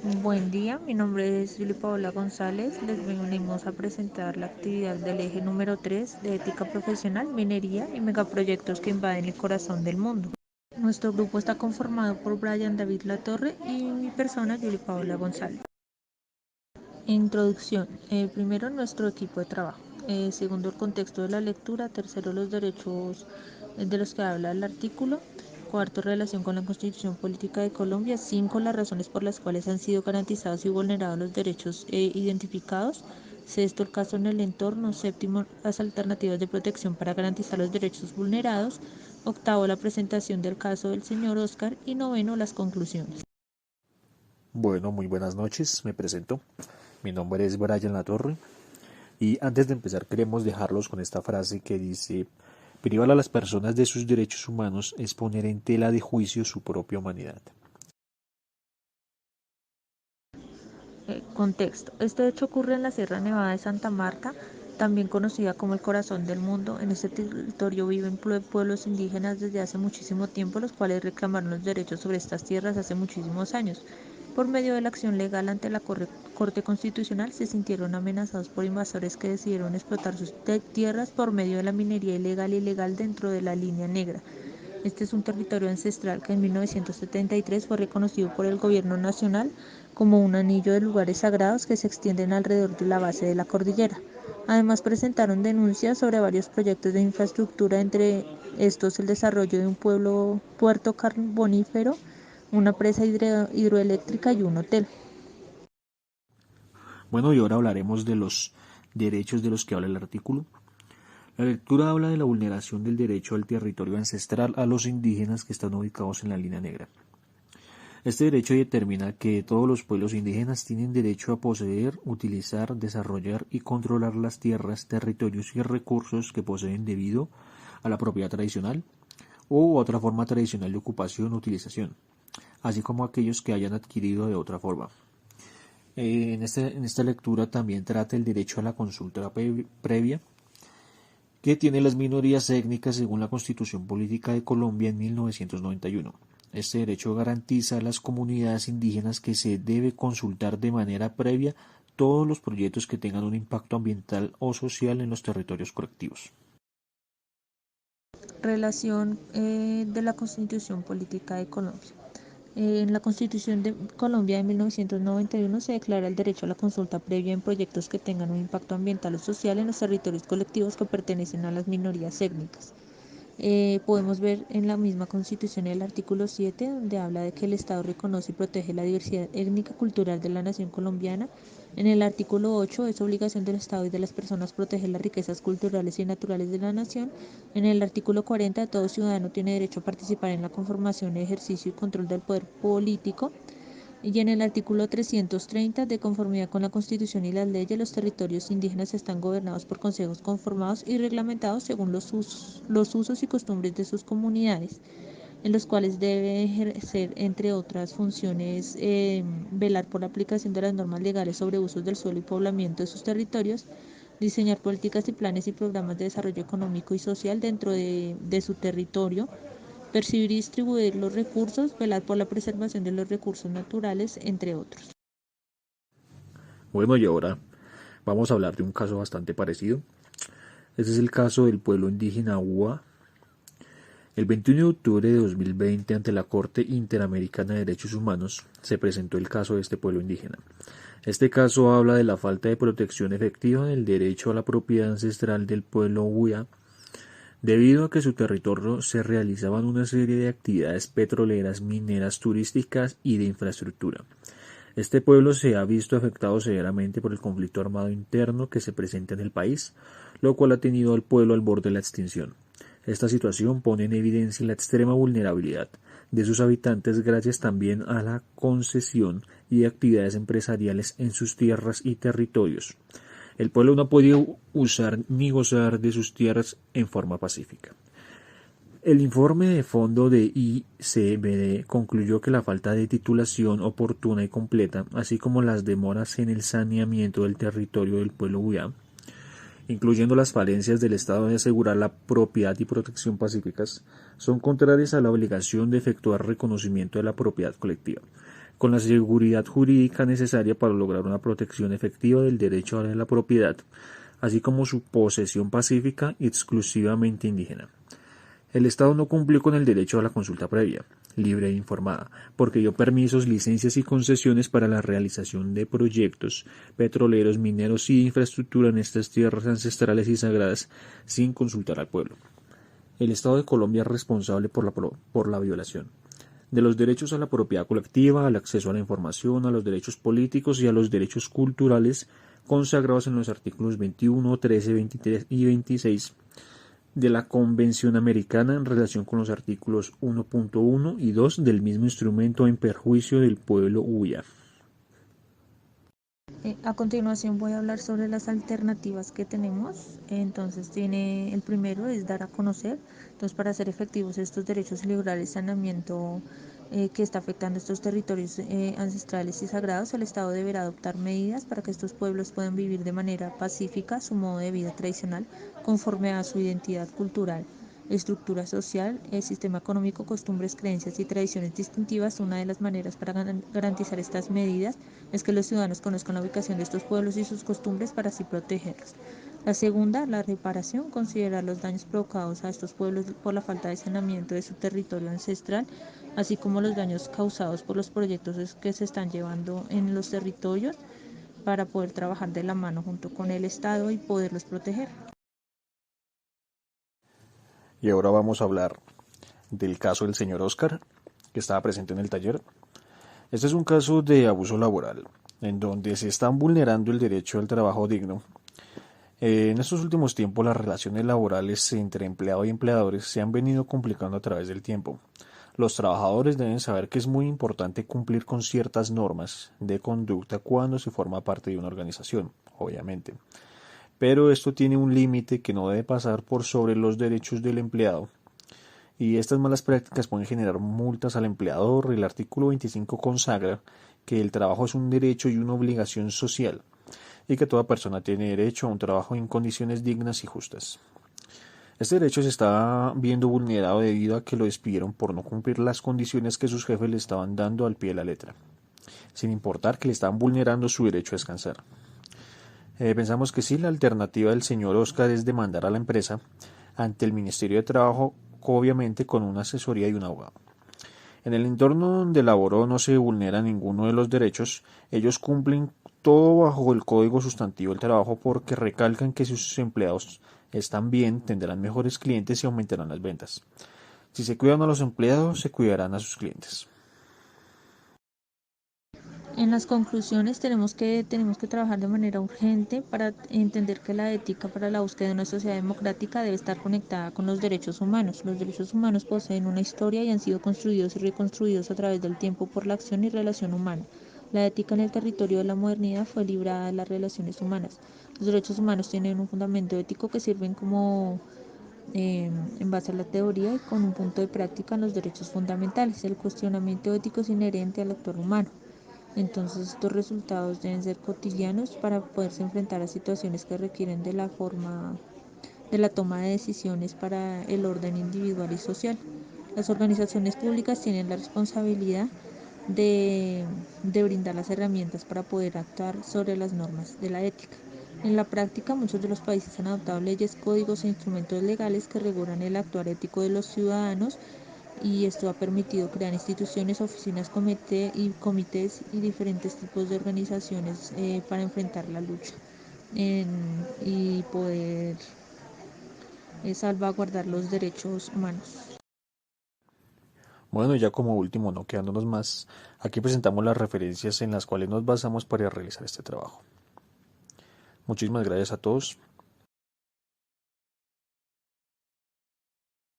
Buen día, mi nombre es Julie Paola González. Les venimos a presentar la actividad del eje número 3 de ética profesional, minería y megaproyectos que invaden el corazón del mundo. Nuestro grupo está conformado por Brian David Latorre y mi persona, Julie Paola González. Introducción. Primero, nuestro equipo de trabajo. Segundo, el contexto de la lectura. Tercero, los derechos de los que habla el artículo. Cuarto, relación con la Constitución Política de Colombia. Cinco, las razones por las cuales han sido garantizados y vulnerados los derechos identificados. Sexto, el caso en el entorno. Séptimo, las alternativas de protección para garantizar los derechos vulnerados. Octavo, la presentación del caso del señor Oscar. Y noveno, las conclusiones. Bueno, muy buenas noches, me presento. Mi nombre es Brian Latorre y antes de empezar queremos dejarlos con esta frase que dice: privar a las personas de sus derechos humanos es poner en tela de juicio su propia humanidad. Contexto. Este hecho ocurre en la Sierra Nevada de Santa Marta, también conocida como el corazón del mundo. En este territorio viven pueblos indígenas desde hace muchísimo tiempo, los cuales reclamaron los derechos sobre estas tierras hace muchísimos años. Por medio de la acción legal ante la Corte Constitucional, se sintieron amenazados por invasores que decidieron explotar sus tierras por medio de la minería ilegal y legal dentro de la línea negra. Este es un territorio ancestral que en 1973 fue reconocido por el gobierno nacional como un anillo de lugares sagrados que se extienden alrededor de la base de la cordillera. Además, presentaron denuncias sobre varios proyectos de infraestructura, entre estos el desarrollo de un puerto carbonífero, una presa hidroeléctrica y un hotel. Bueno, y ahora hablaremos de los derechos de los que habla el artículo. La lectura habla de la vulneración del derecho al territorio ancestral a los indígenas que están ubicados en la línea negra. Este derecho determina que todos los pueblos indígenas tienen derecho a poseer, utilizar, desarrollar y controlar las tierras, territorios y recursos que poseen debido a la propiedad tradicional u otra forma tradicional de ocupación o utilización, así como aquellos que hayan adquirido de otra forma. En esta lectura también trata el derecho a la consulta previa que tiene las minorías étnicas según la Constitución Política de Colombia en 1991. Este derecho garantiza a las comunidades indígenas que se debe consultar de manera previa todos los proyectos que tengan un impacto ambiental o social en los territorios colectivos. Relación de la Constitución Política de Colombia. En la Constitución de Colombia de 1991 se declara el derecho a la consulta previa en proyectos que tengan un impacto ambiental o social en los territorios colectivos que pertenecen a las minorías étnicas. Podemos ver en la misma Constitución el artículo 7, donde habla de que el Estado reconoce y protege la diversidad étnica y cultural de la nación colombiana. En el artículo 8 es obligación del Estado y de las personas proteger las riquezas culturales y naturales de la nación. En el artículo 40, todo ciudadano tiene derecho a participar en la conformación, ejercicio y control del poder político. Y en el artículo 330, de conformidad con la Constitución y las leyes, los territorios indígenas están gobernados por consejos conformados y reglamentados según los usos y costumbres de sus comunidades, en los cuales debe ejercer, entre otras funciones, velar por la aplicación de las normas legales sobre usos del suelo y poblamiento de sus territorios, diseñar políticas y planes y programas de desarrollo económico y social dentro de su territorio, percibir y distribuir los recursos, velar por la preservación de los recursos naturales, entre otros. Bueno, y ahora vamos a hablar de un caso bastante parecido. Este es el caso del pueblo indígena Ua. El 21 de octubre de 2020, ante la Corte Interamericana de Derechos Humanos, se presentó el caso de este pueblo indígena. Este caso habla de la falta de protección efectiva del derecho a la propiedad ancestral del pueblo Huia, debido a que su territorio se realizaban una serie de actividades petroleras, mineras, turísticas y de infraestructura. Este pueblo se ha visto afectado severamente por el conflicto armado interno que se presenta en el país, lo cual ha tenido al pueblo al borde de la extinción. Esta situación pone en evidencia la extrema vulnerabilidad de sus habitantes gracias también a la concesión y actividades empresariales en sus tierras y territorios. El pueblo no ha podido usar ni gozar de sus tierras en forma pacífica. El informe de fondo de ICBD concluyó que la falta de titulación oportuna y completa, así como las demoras en el saneamiento del territorio del pueblo Huiá, incluyendo las falencias del Estado de asegurar la propiedad y protección pacíficas, son contrarias a la obligación de efectuar reconocimiento de la propiedad colectiva, con la seguridad jurídica necesaria para lograr una protección efectiva del derecho a la propiedad, así como su posesión pacífica y exclusivamente indígena. El Estado no cumplió con el derecho a la consulta previa, libre e informada, porque dio permisos, licencias y concesiones para la realización de proyectos petroleros, mineros y de infraestructura en estas tierras ancestrales y sagradas sin consultar al pueblo. El Estado de Colombia es responsable por la violación de los derechos a la propiedad colectiva, al acceso a la información, a los derechos políticos y a los derechos culturales consagrados en los artículos 21, 13, 23 y 26 de la Convención Americana en relación con los artículos 1.1 y 2 del mismo instrumento en perjuicio del pueblo huía. A continuación voy a hablar sobre las alternativas que tenemos. Entonces el primero es dar a conocer. Entonces, para hacer efectivos estos derechos librales, saneamiento que está afectando estos territorios ancestrales y sagrados, el Estado deberá adoptar medidas para que estos pueblos puedan vivir de manera pacífica su modo de vida tradicional conforme a su identidad cultural, estructura social, el sistema económico, costumbres, creencias y tradiciones distintivas. Una de las maneras para garantizar estas medidas es que los ciudadanos conozcan la ubicación de estos pueblos y sus costumbres para así protegerlos. La segunda, la reparación, considerar los daños provocados a estos pueblos por la falta de saneamiento de su territorio ancestral, así como los daños causados por los proyectos que se están llevando en los territorios para poder trabajar de la mano junto con el Estado y poderlos proteger. Y ahora vamos a hablar del caso del señor Oscar, que estaba presente en el taller. Este es un caso de abuso laboral, en donde se están vulnerando el derecho al trabajo digno. En estos últimos tiempos, las relaciones laborales entre empleado y empleadores se han venido complicando a través del tiempo. Los trabajadores deben saber que es muy importante cumplir con ciertas normas de conducta cuando se forma parte de una organización, obviamente. Pero esto tiene un límite que no debe pasar por sobre los derechos del empleado. Y estas malas prácticas pueden generar multas al empleador. El artículo 25 consagra que el trabajo es un derecho y una obligación social, y que toda persona tiene derecho a un trabajo en condiciones dignas y justas. Este derecho se está viendo vulnerado debido a que lo despidieron por no cumplir las condiciones que sus jefes le estaban dando al pie de la letra, sin importar que le estaban vulnerando su derecho a descansar. Pensamos que sí, la alternativa del señor Oscar es demandar a la empresa ante el Ministerio de Trabajo, obviamente con una asesoría y un abogado. En el entorno donde laboró no se vulnera ninguno de los derechos. Ellos cumplen todo bajo el Código Sustantivo del Trabajo porque recalcan que si sus empleados están bien, tendrán mejores clientes y aumentarán las ventas. Si se cuidan a los empleados, se cuidarán a sus clientes. En las conclusiones tenemos que trabajar de manera urgente para entender que la ética para la búsqueda de una sociedad democrática debe estar conectada con los derechos humanos. Los derechos humanos poseen una historia y han sido construidos y reconstruidos a través del tiempo por la acción y relación humana. La ética en el territorio de la modernidad fue librada de las relaciones humanas. Los derechos humanos tienen un fundamento ético que sirven como en base a la teoría y con un punto de práctica en los derechos fundamentales. El cuestionamiento ético es inherente al actor humano. Entonces, estos resultados deben ser cotidianos para poderse enfrentar a situaciones que requieren de la toma de decisiones para el orden individual y social. Las organizaciones públicas tienen la responsabilidad de brindar las herramientas para poder actuar sobre las normas de la ética. En la práctica, muchos de los países han adoptado leyes, códigos e instrumentos legales que regulan el actuar ético de los ciudadanos, y esto ha permitido crear instituciones, oficinas, comités y diferentes tipos de organizaciones para enfrentar la lucha y poder salvaguardar los derechos humanos. Bueno, ya como último, no quedándonos más, aquí presentamos las referencias en las cuales nos basamos para realizar este trabajo. Muchísimas gracias a todos.